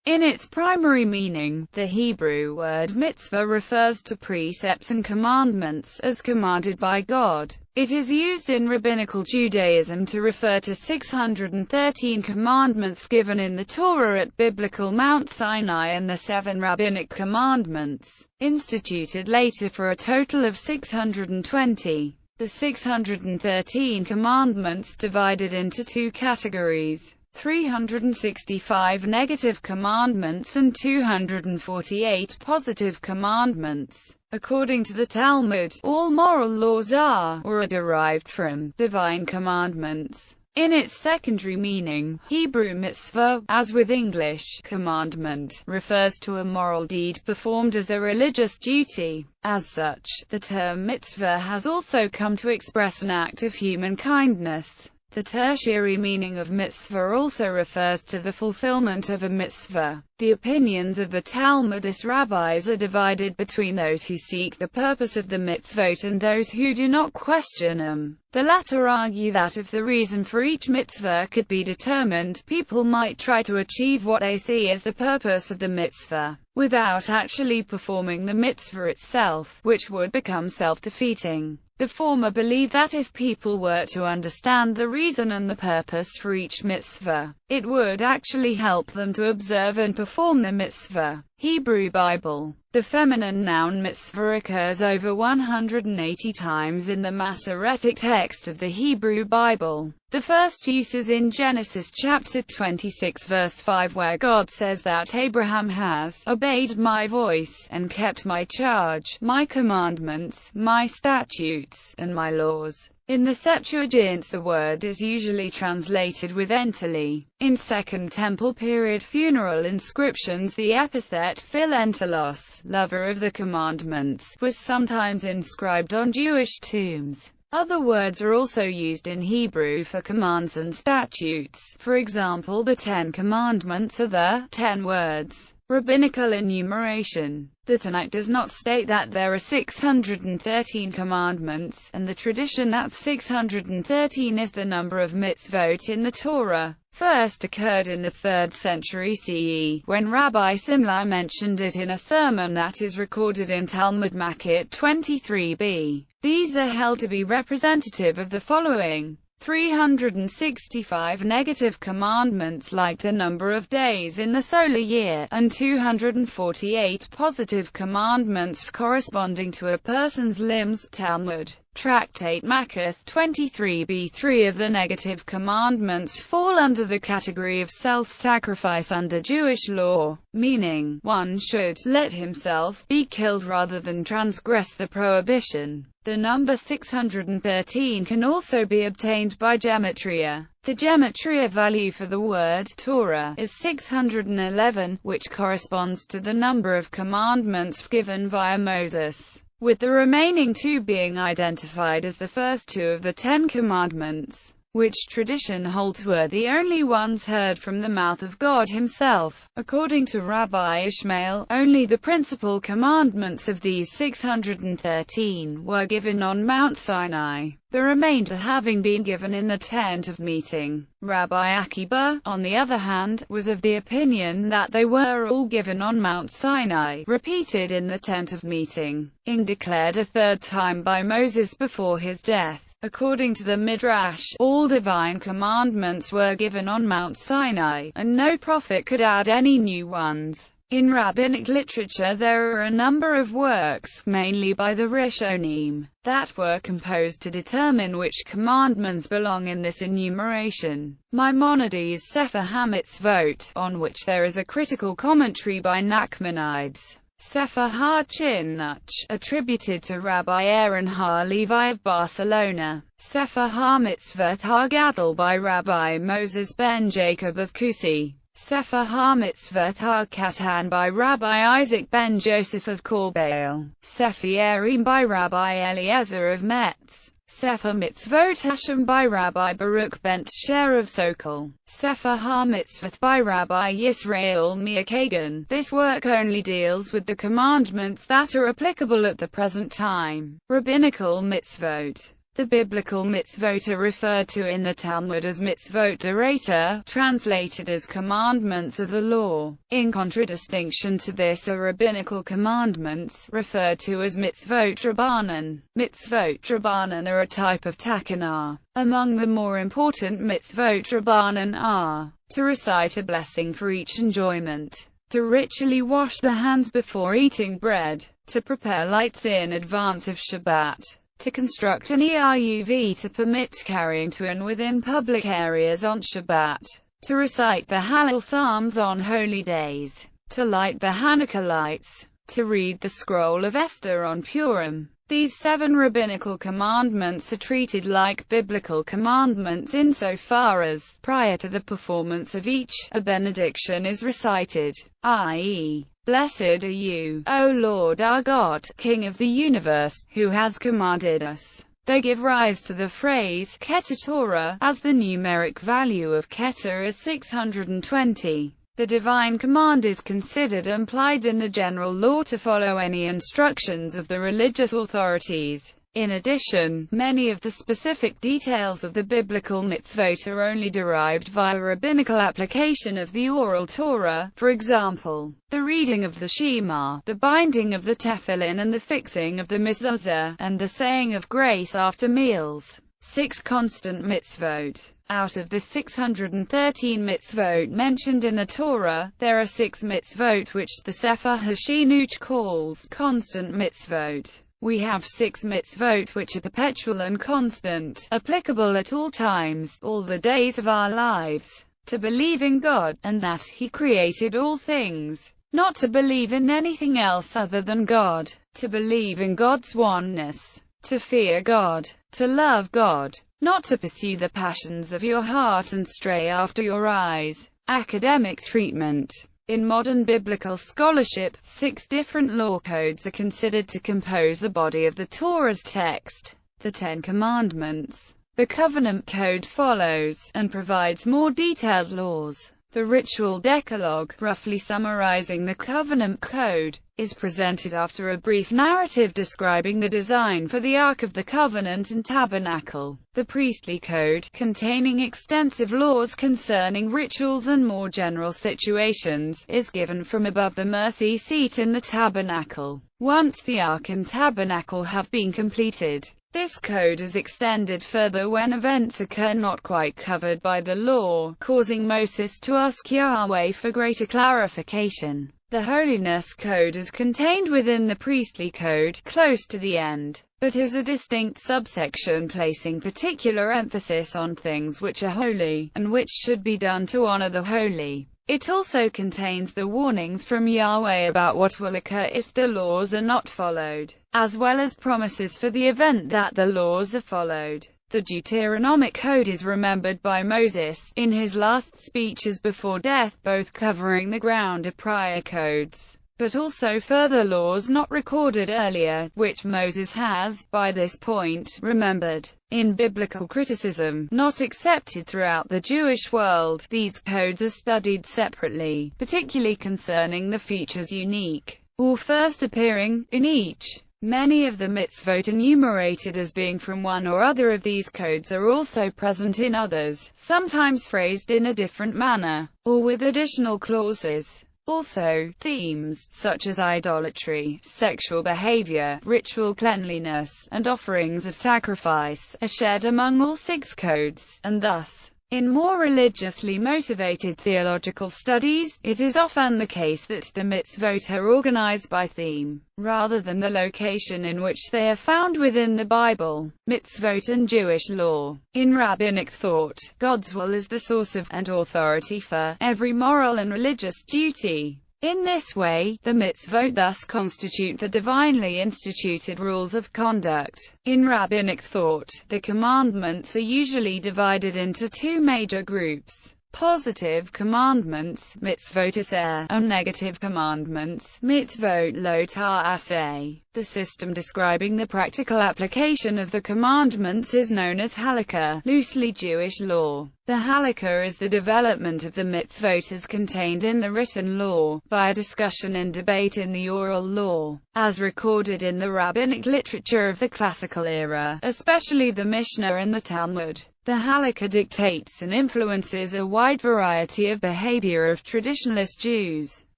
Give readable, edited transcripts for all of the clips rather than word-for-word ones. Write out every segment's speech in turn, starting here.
In its primary meaning, the Hebrew word mitzvah refers to precepts and commandments, as commanded by God. It is used in Rabbinical Judaism to refer to 613 commandments given in the Torah at biblical Mount Sinai and the 7 rabbinic commandments, instituted later for a total of 620. The 613 commandments divided into 2 categories: 365 negative commandments and 248 positive commandments. According to the Talmud, all moral laws are, or are derived from, divine commandments. In its secondary meaning, Hebrew mitzvah, as with English commandment, refers to a moral deed performed as a religious duty. As such, the term mitzvah has also come to express an act of human kindness. The tertiary meaning of mitzvah also refers to the fulfillment of a mitzvah. The opinions of the Talmudic rabbis are divided between those who seek the purpose of the mitzvot and those who do not question them. The latter argue that if the reason for each mitzvah could be determined, people might try to achieve what they see as the purpose of the mitzvah, without actually performing the mitzvah itself, which would become self-defeating. The former believe that if people were to understand the reason and the purpose for each mitzvah, it would actually help them to observe and perform the mitzvah. Hebrew Bible. The feminine noun mitzvah occurs over 180 times in the Masoretic text of the Hebrew Bible. The first use is in Genesis chapter 26 verse 5, where God says that Abraham has obeyed my voice, and kept my charge, my commandments, my statutes, and my laws. In the Septuagint the word is usually translated with entele. In Second Temple period funeral inscriptions the epithet philentelos, lover of the commandments, was sometimes inscribed on Jewish tombs. Other words are also used in Hebrew for commands and statutes. For example, the 10 Commandments are the 10 words. Rabbinical enumeration. The Tanakh does not state that there are 613 commandments, and the tradition that 613 is the number of mitzvot in the Torah first occurred in the 3rd century CE, when Rabbi Simlai mentioned it in a sermon that is recorded in Talmud Makot 23b. These are held to be representative of the following: 365 negative commandments like the number of days in the solar year, and 248 positive commandments corresponding to a person's limbs. Talmud. Tractate Makot 23b. 3 of the negative commandments fall under the category of self-sacrifice under Jewish law, meaning, one should let himself be killed rather than transgress the prohibition. The number 613 can also be obtained by gematria. The gematria value for the word Torah is 611, which corresponds to the number of commandments given via Moses, with the remaining 2 being identified as the first 2 of the 10 commandments, which tradition holds were the only ones heard from the mouth of God himself. According to Rabbi Ishmael, only the principal commandments of these 613 were given on Mount Sinai, the remainder having been given in the tent of meeting. Rabbi Akiba, on the other hand, was of the opinion that they were all given on Mount Sinai, repeated in the tent of meeting, and declared a 3rd time by Moses before his death. According to the Midrash, all divine commandments were given on Mount Sinai, and no prophet could add any new ones. In rabbinic literature there are a number of works, mainly by the Rishonim, that were composed to determine which commandments belong in this enumeration. Maimonides' Sefer HaMitzvot, on which there is a critical commentary by Nachmanides. Sefer HaChinuch, attributed to Rabbi Aaron HaLevi of Barcelona. Sefer HaMitzvot HaGadol by Rabbi Moses ben Jacob of Kusi. Sefer HaMitzvot HaKatan by Rabbi Isaac ben Joseph of Corbeil. Sefer Yerim by Rabbi Eliezer of Metz. Sefer Mitzvot Hashem by Rabbi Baruch ben Tsher of Sokol. Sefer HaMitzvot by Rabbi Yisrael Meir-Kagan. This work only deals with the commandments that are applicable at the present time. Rabbinical mitzvot. The biblical mitzvot are referred to in the Talmud as mitzvot d'oraita, translated as commandments of the law. In contradistinction to this are rabbinical commandments, referred to as mitzvot rabbanan. Mitzvot rabbanan are a type of takanah. Among the more important mitzvot rabbanan are to recite a blessing for each enjoyment, to ritually wash the hands before eating bread, to prepare lights in advance of Shabbat, to construct an ERUV to permit carrying to and within public areas on Shabbat, to recite the Hallel Psalms on holy days, to light the Hanukkah lights, to read the scroll of Esther on Purim. These 7 rabbinical commandments are treated like biblical commandments insofar as, prior to the performance of each, a benediction is recited, i.e., "Blessed are you, O Lord our God, King of the universe, who has commanded us." They give rise to the phrase, Keter Torah, as the numeric value of Keter is 620. The divine command is considered implied in the general law to follow any instructions of the religious authorities. In addition, many of the specific details of the biblical mitzvot are only derived via rabbinical application of the oral Torah, for example, the reading of the Shema, the binding of the tefillin and the fixing of the mezuzah, and the saying of grace after meals. 6 constant mitzvot. Out of the 613 mitzvot mentioned in the Torah, there are 6 mitzvot which the Sefer HaShinuch calls constant mitzvot. We have 6 mitzvot which are perpetual and constant, applicable at all times, all the days of our lives. To believe in God, and that He created all things. Not to believe in anything else other than God. To believe in God's oneness. To fear God. To love God. Not to pursue the passions of your heart and stray after your eyes. Academic treatment. In modern biblical scholarship, 6 different law codes are considered to compose the body of the Torah's text. The 10 Commandments. The Covenant Code follows, and provides more detailed laws. The Ritual Decalogue, roughly summarizing the Covenant Code, is presented after a brief narrative describing the design for the Ark of the Covenant and Tabernacle. The Priestly Code, containing extensive laws concerning rituals and more general situations, is given from above the mercy seat in the Tabernacle. Once the Ark and Tabernacle have been completed, this code is extended further when events occur not quite covered by the law, causing Moses to ask Yahweh for greater clarification. The Holiness Code is contained within the Priestly Code, close to the end, but is a distinct subsection placing particular emphasis on things which are holy, and which should be done to honor the holy. It also contains the warnings from Yahweh about what will occur if the laws are not followed, as well as promises for the event that the laws are followed. The Deuteronomic Code is remembered by Moses, in his last speeches before death, both covering the ground of prior codes, but also further laws not recorded earlier, which Moses has, by this point, remembered. In biblical criticism, not accepted throughout the Jewish world, these codes are studied separately, particularly concerning the features unique, or first appearing, in each. Many of the mitzvot enumerated as being from one or other of these codes are also present in others, sometimes phrased in a different manner, or with additional clauses. Also, themes, such as idolatry, sexual behavior, ritual cleanliness, and offerings of sacrifice, are shared among all 6 codes, and thus, in more religiously motivated theological studies, it is often the case that the mitzvot are organized by theme, rather than the location in which they are found within the Bible. Mitzvot and Jewish law. In rabbinic thought, God's will is the source of, and authority for, every moral and religious duty. In this way, the mitzvot thus constitute the divinely instituted rules of conduct. In rabbinic thought, the commandments are usually divided into 2 major groups: positive commandments, mitzvot aser, and negative commandments, mitzvot lo ta'aseh. The system describing the practical application of the commandments is known as halakha, loosely Jewish law. The halakha is the development of the mitzvot as contained in the written law, via discussion and debate in the oral law, as recorded in the rabbinic literature of the classical era, especially the Mishnah and the Talmud. The halakha dictates and influences a wide variety of behavior of traditionalist Jews.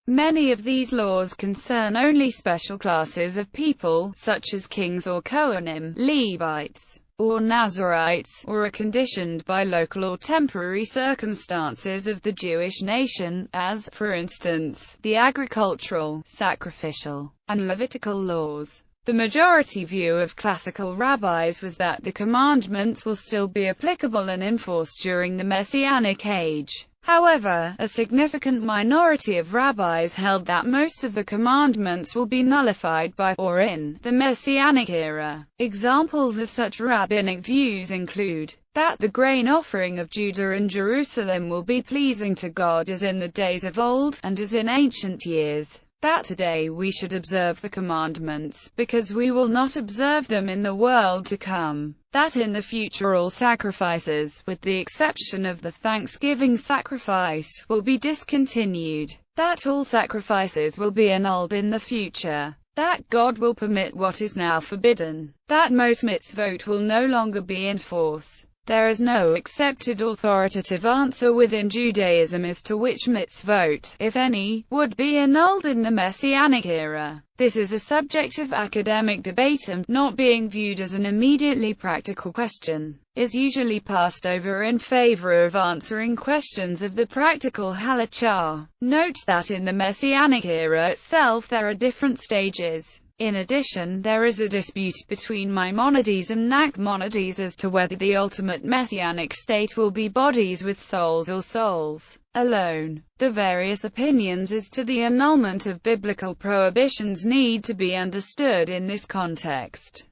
Many of these laws concern only special classes of people, such as kings or Kohanim, Levites, or Nazarites, or are conditioned by local or temporary circumstances of the Jewish nation, as, for instance, the agricultural, sacrificial, and Levitical laws. The majority view of classical rabbis was that the commandments will still be applicable and enforced during the Messianic age. However, a significant minority of rabbis held that most of the commandments will be nullified by, or in, the Messianic era. Examples of such rabbinic views include that the grain offering of Judah and Jerusalem will be pleasing to God as in the days of old, and as in ancient years. That today we should observe the commandments, because we will not observe them in the world to come. That in the future all sacrifices, with the exception of the Thanksgiving sacrifice, will be discontinued. That all sacrifices will be annulled in the future. That God will permit what is now forbidden. That most mitzvot will no longer be in force. There is no accepted authoritative answer within Judaism as to which mitzvot, if any, would be annulled in the Messianic era. This is a subject of academic debate and, not being viewed as an immediately practical question, is usually passed over in favor of answering questions of the practical halachah. Note that in the Messianic era itself there are different stages. In addition, there is a dispute between Maimonides and Nachmanides as to whether the ultimate messianic state will be bodies with souls or souls alone. The various opinions as to the annulment of biblical prohibitions need to be understood in this context.